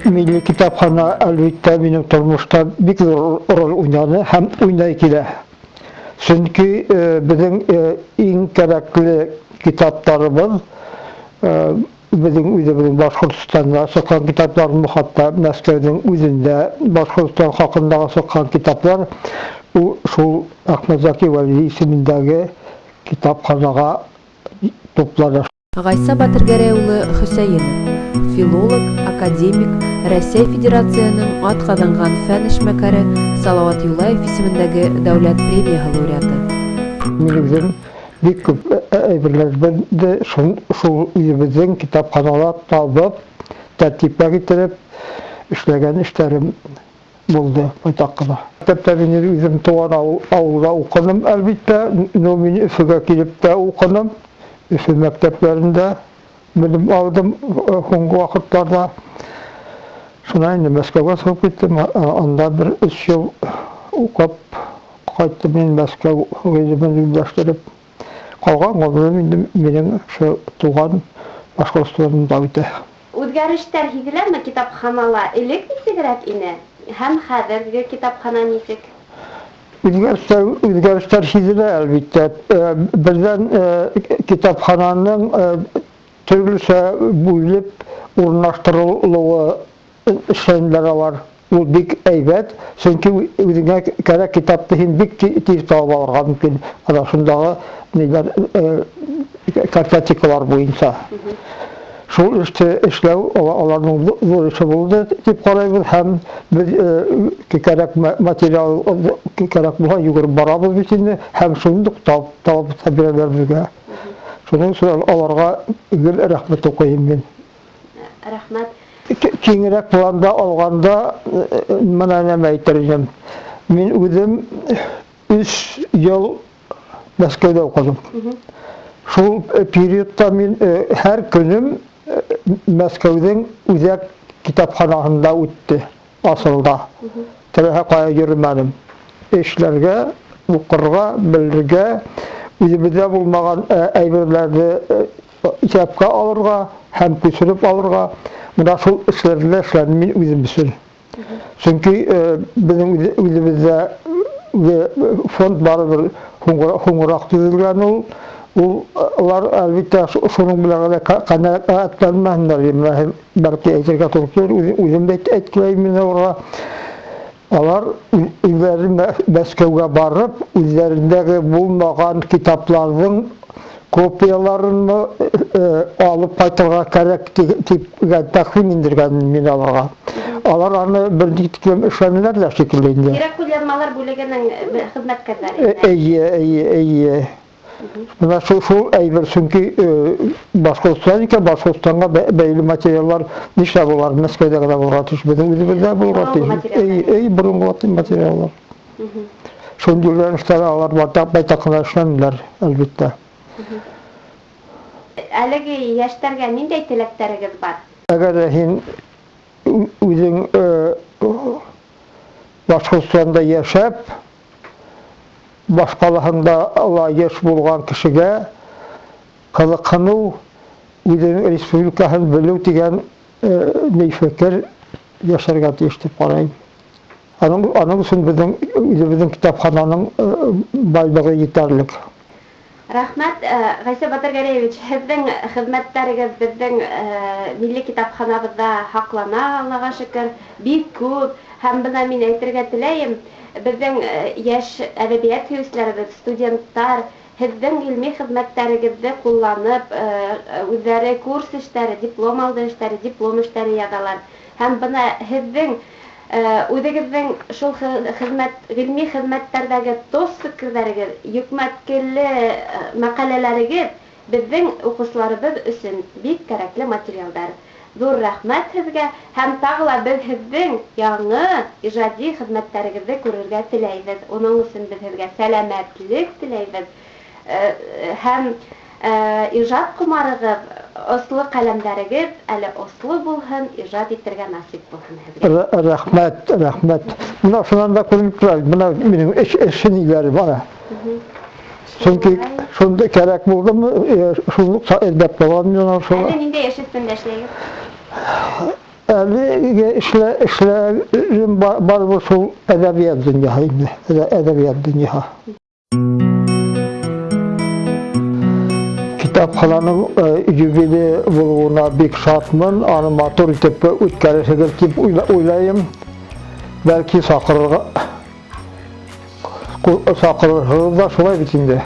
Milli Kitapxana elbette benim turmuşta bir rol oynadı, hem oynay kile. Çünkü bizim en gerekli kitaplarımız bizim Başkırtistan'da çıkan kitaplarımız, hatta Moskov'un özünde Başkırtistan hakkında çıkan kitaplar şu Ahmet Zaki Veli ismindeki kitapxanaga toplanır. Гайса Батыргәрәй улы Хөсәенов, филолог, академик, Россия Федерацияның атказанган фән эшмәкәре Салават Юлаев исемендәге дәүләт премияһы лауреаты. Bizim бик күп әйберләрне шул үзебезнең китапханалар табып, тәртипкә китереп эшләгән эшләрем булды байтак кына. Мәктәптә мин үзем туган авылда укыдым, әлбәттә, но мин Өфөгә килеп тә укыдым. Üfü məktəblərində bilim aldım hungu vaxtlarda. Şuna indi Moskova çıxıb gittim. Onda bir 3 yıl oqub qaytdım. Men Moskva rejimini birləşdirib qalğan oğlum indi benim şu tuğan Başkırtistan'da idi. Үзгәрештәр һизеләме китапханала? Элек нисегрәк ине? Һәм хәзерге китапхана нисек? Үзгәрештәр сизелә әлбәттә. Бездән китапхананың төрлечә бүлеп урнаштырылуы эшләнүләре бар. Ул бик әйбәт, чөнки үзеңә кирәк китапты һин бик тиз табып алырга мөмкин. Ана шундагы ниләр картотекалар буенча. Шул эшләү аларның зур эше булды дип карыйбыз, һәм без кирәк материал кирәк булса йөгереп барабыз бит инде, һәм шуны табып бирәләр безгә. Шуның өчен аларга гел рәхмәт укыйм мин. Рәхмәт. Киңрәк планда алганда менә нәмә әйтергәм. Мин үзем 3 ел Мәскәүдә укыдым. Шул периодта мин һәр көнем Мәскәүнең үзәк китапханаһында үтте, асылда. Тәрәһә кая йөрмәдем. Эшләргә, укырга, белергә, үзебездә булмаган әйберләрне исәпкә алырга һәм күчереп алырга, менә шул эшләрне эшләдем мин үзем өчен. Чөнки безнең үзебездә фонд барыбер хуңгырак төзелгән Улар әлбәттә шуның белән канәгатьләнмәделәр. Бәлки әйтергә туры килер, үзем дә әйткәләйм мин аларга. Алар үзләре Мәскәүгә барып, үзләрендәге булмаган китапларның копияларын алып кайтырга кирәк дип тәкъдим индергән мин аларга. Алар аны бер тиклем эшләнеләр дә шикелле инде. Кирәк күләммәләр бүлегенең хезмәткәрләре. Әйе. Менә шул әйбер, чөнки Башкортстанга бәйле материаллар нишләп булар, Мәскәүдә генә булырга тиеш, безнең үзебездә булырга тиеш. Борынгы материаллар. Шундый юнәлештә алар байтак кына эшләнделәр, әлбәттә. Әлеге яшьләргә нинди теләкләрегез бар? Әгәр һин үзең Башкортстанда яшәп, башкалыгында яшь булган кешегә кызыксыну, үзенең республикасын белү дигән фикер яшәргә тиеш дип карыйм. Аның өчен безнең китапхананың байлыгы җитәрлек. Рәхмәт, Гайса Батыргәрәевич, һезнең хезмәтләрегез безнең милли китапханабызда хаклана, Аллага шөкер, бик күп. Һәм бына мин әйтергә теләйм, безнең яшь әдәбият һөйүчеләребез, студентлар, һезнең гыйльми хезмәтләрегезне кулланып, үзләре курс эшләре, диплом алды эшләре, диплом эшләре язалар. Һәм бына һезнең үзегезнең шул гыйльми хезмәтләрдәге тоз фикерләрегез, йөкмәткеле мәкаләләрегез безнең укучыларыбыз өчен бик кирәкле материалдар. Зур рәхмәт һезгә, һәм тагы ла без һезнең яңа иҗади хезмәтләрегезне күрергә теләйбез. Уның өчен без һезгә сәламәтлек теләйбез. Һәм иҗат кумарыгыз, ослы каләмнәрегез әле ослы булһын, иҗат итәргә насип булһын һезгә. Рәхмәт. Менә шуннан да күренеп тора, менә минем эшен иләре бара. Чөнки шунда кирәк булдымы, шунлык әдәп булган мин шул. Нинди яшь өстендә эшләйсез? Әле эшләрем бар бу шул әдәбият дөньяһы инде. Әдәбият дөньяһы. Kitapxanaның юбилей булуына бик шатмын. Аны матур итеп үткәрергә дип уйлыйм. Бәлки сакырырга да шулай бит инде.